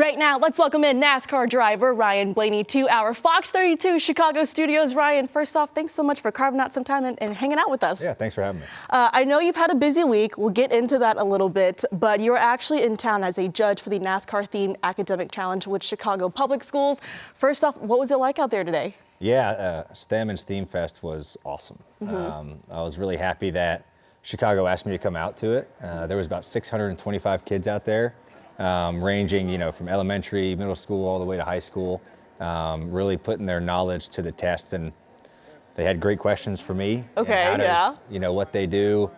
Right now, let's welcome in NASCAR driver Ryan Blaney to our Fox 32 Chicago studios. Ryan, first off, thanks so much for carving out some time and hanging out with us. Yeah, thanks for having me. I know you've had a busy week. We'll get into that a little bit, but you're actually in town as a judge for the NASCAR-themed academic challenge with Chicago Public Schools. First off, what was it like out there today? Yeah, STEM and STEAM Fest was awesome. I was really happy that Chicago asked me to come out to it. There was about 625 kids out there. Ranging, from elementary, middle school, all the way to high school, really putting their knowledge to the test, and they had great questions for me. Okay, how does, what they do,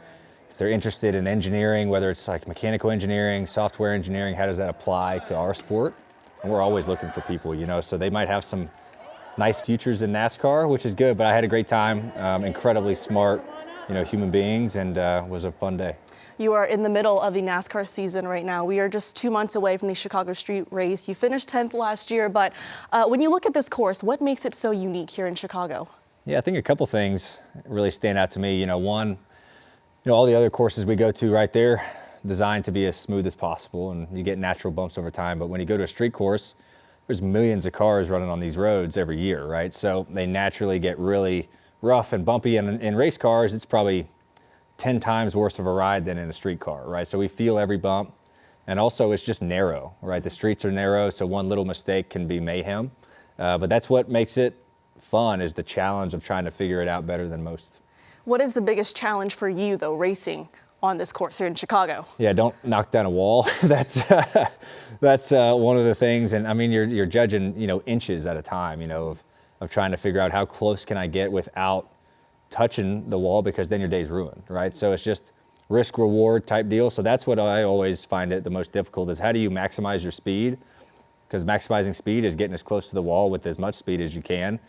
if they're interested in engineering, whether it's like mechanical engineering, software engineering, how does that apply to our sport? And we're always looking for people, so they might have some nice futures in NASCAR, which is good, but I had a great time, incredibly smart, human beings, and was a fun day. You are in the middle of the NASCAR season right now. We are just 2 months away from the Chicago Street Race. You finished 10th last year, but when you look at this course, what makes it so unique here in Chicago? Yeah, I think a couple things really stand out to me. One, all the other courses we go to right there, designed to be as smooth as possible, and you get natural bumps over time. But when you go to a street course, there's millions of cars running on these roads every year, right? So they naturally get really rough and bumpy, and in race cars, it's probably 10 times worse of a ride than in a street car, right? So we feel every bump, and also it's just narrow, right? The streets are narrow, so one little mistake can be mayhem. But that's what makes it fun, is the challenge of trying to figure it out better than most. What is the biggest challenge for you, though, racing on this course here in Chicago? Yeah, don't knock down a wall. That's one of the things, and I mean, you're judging, inches at a time, of trying to figure out how close can I get without touching the wall, because then your day's ruined, right? So it's just risk reward type deal. So that's what I always find it the most difficult, is how do you maximize your speed? Because maximizing speed is getting as close to the wall with as much speed as you can,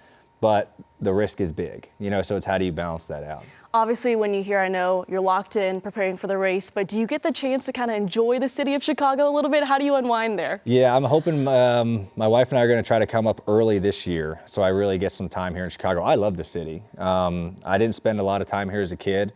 but the risk is big, so it's how do you balance that out? Obviously, when you're here, I know you're locked in preparing for the race, but do you get the chance to kind of enjoy the city of Chicago a little bit? How do you unwind there? Yeah, I'm hoping my wife and I are going to try to come up early this year, so I really get some time here in Chicago. I love the city. I didn't spend a lot of time here as a kid,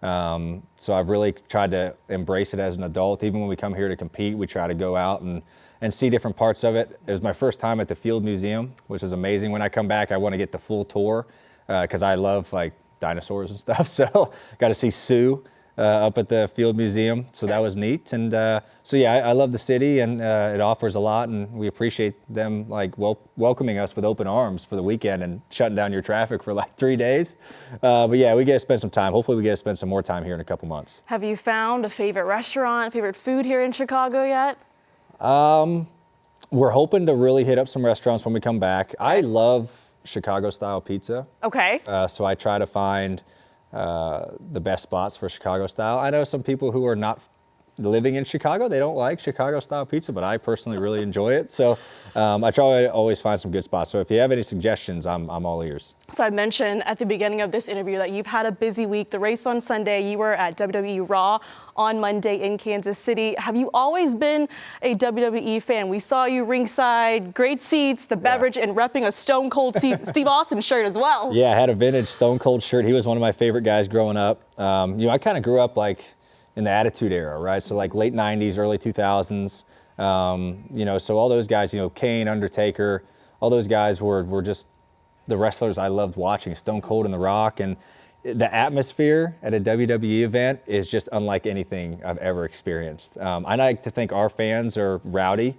so I've really tried to embrace it as an adult. Even when we come here to compete, we try to go out and see different parts of it. It was my first time at the Field Museum, which was amazing. When I come back, I want to get the full tour, because I love dinosaurs and stuff. So got to see Sue up at the Field Museum. So that was neat. And so yeah, I love the city, and it offers a lot, and we appreciate them welcoming us with open arms for the weekend and shutting down your traffic for 3 days. But yeah, we get to spend some time. Hopefully we get to spend some more time here in a couple months. Have you found a favorite restaurant, favorite food here in Chicago yet? We're hoping to really hit up some restaurants when we come back. I love Chicago-style pizza. Okay. So I try to find the best spots for Chicago-style. I know some people who are not living in Chicago, they don't like Chicago-style pizza, but I personally really enjoy it. So I try to always find some good spots. So if you have any suggestions, I'm all ears. So I mentioned at the beginning of this interview that you've had a busy week. The race on Sunday, you were at WWE Raw on Monday in Kansas City. Have you always been a WWE fan? We saw you ringside, great seats, the beverage, and repping a Stone Cold Steve Austin shirt as well. Yeah, I had a vintage Stone Cold shirt. He was one of my favorite guys growing up. I kind of grew up in the Attitude Era, right? So late 90s, early 2000s. So all those guys, Kane, Undertaker, all those guys were just the wrestlers I loved watching, Stone Cold and The Rock. And the atmosphere at a WWE event is just unlike anything I've ever experienced. I like to think our fans are rowdy.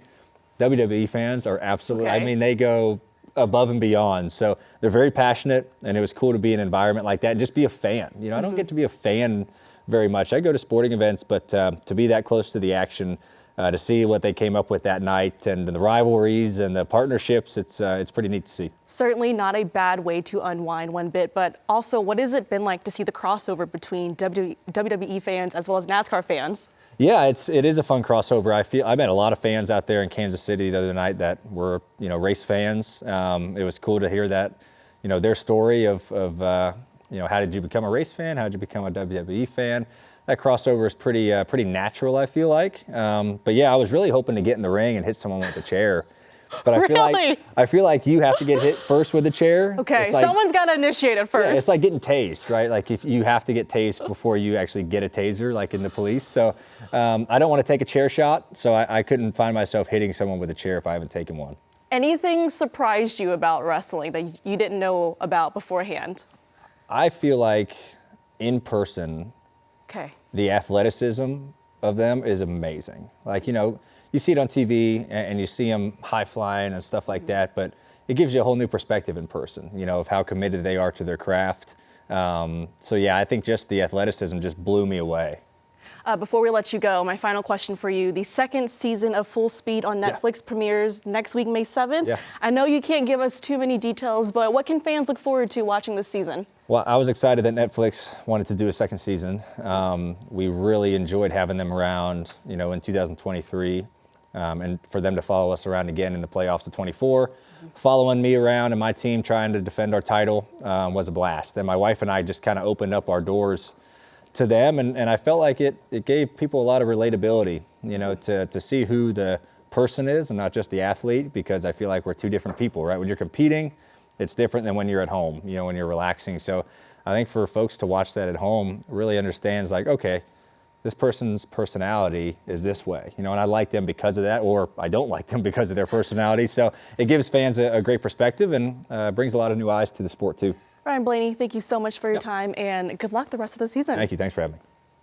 WWE fans are absolutely, okay. I mean, they go above and beyond. So they're very passionate, and it was cool to be in an environment like that and just be a fan. I don't get to be a fan very much. I go to sporting events, but to be that close to the action, to see what they came up with that night, and the rivalries and the partnerships, it's pretty neat to see. Certainly not a bad way to unwind one bit, but also, what has it been like to see the crossover between WWE fans as well as NASCAR fans? Yeah, it is a fun crossover. I met a lot of fans out there in Kansas City the other night that were race fans. It was cool to hear that their story of how did you become a race fan? How did you become a WWE fan? That crossover is pretty natural, I feel like. But yeah, I was really hoping to get in the ring and hit someone with a chair But Really? I feel like you have to get hit first with the chair. Okay, It's like, someone's got to initiate it first. yeah, it's like getting tased, right? Like if you have to get tased before you actually get a taser, like in the police. So I don't want to take a chair shot, so I couldn't find myself hitting someone with a chair if I haven't taken one. Anything surprised you about wrestling that you didn't know about beforehand? I feel like in person, Okay. the athleticism of them is amazing. Like, you know, you see it on TV and you see them high flying and stuff like that, but it gives you a whole new perspective in person, you know, of how committed they are to their craft. So yeah, I think just the athleticism just blew me away. Before we let you go, my final question for you. The second season of Full Speed on Netflix premieres next week, May 7th. Yeah. I know you can't give us too many details, but what can fans look forward to watching this season? Well, I was excited that Netflix wanted to do a second season. We really enjoyed having them around, you know, in 2023, and for them to follow us around again in the playoffs of 24. Following me around and my team trying to defend our title was a blast. And my wife and I just kind of opened up our doors to them, and I felt like it gave people a lot of relatability, you know, to see who the person is and not just the athlete, because I feel like we're two different people, right? When you're competing, it's different than when you're at home, you know, when you're relaxing. So I think for folks to watch that at home really understands like, okay, this person's personality is this way, you know, and I like them because of that, or I don't like them because of their personality. So it gives fans a great perspective and brings a lot of new eyes to the sport too. Ryan Blaney, thank you so much for your time, and good luck the rest of the season. Thank you. Thanks for having me.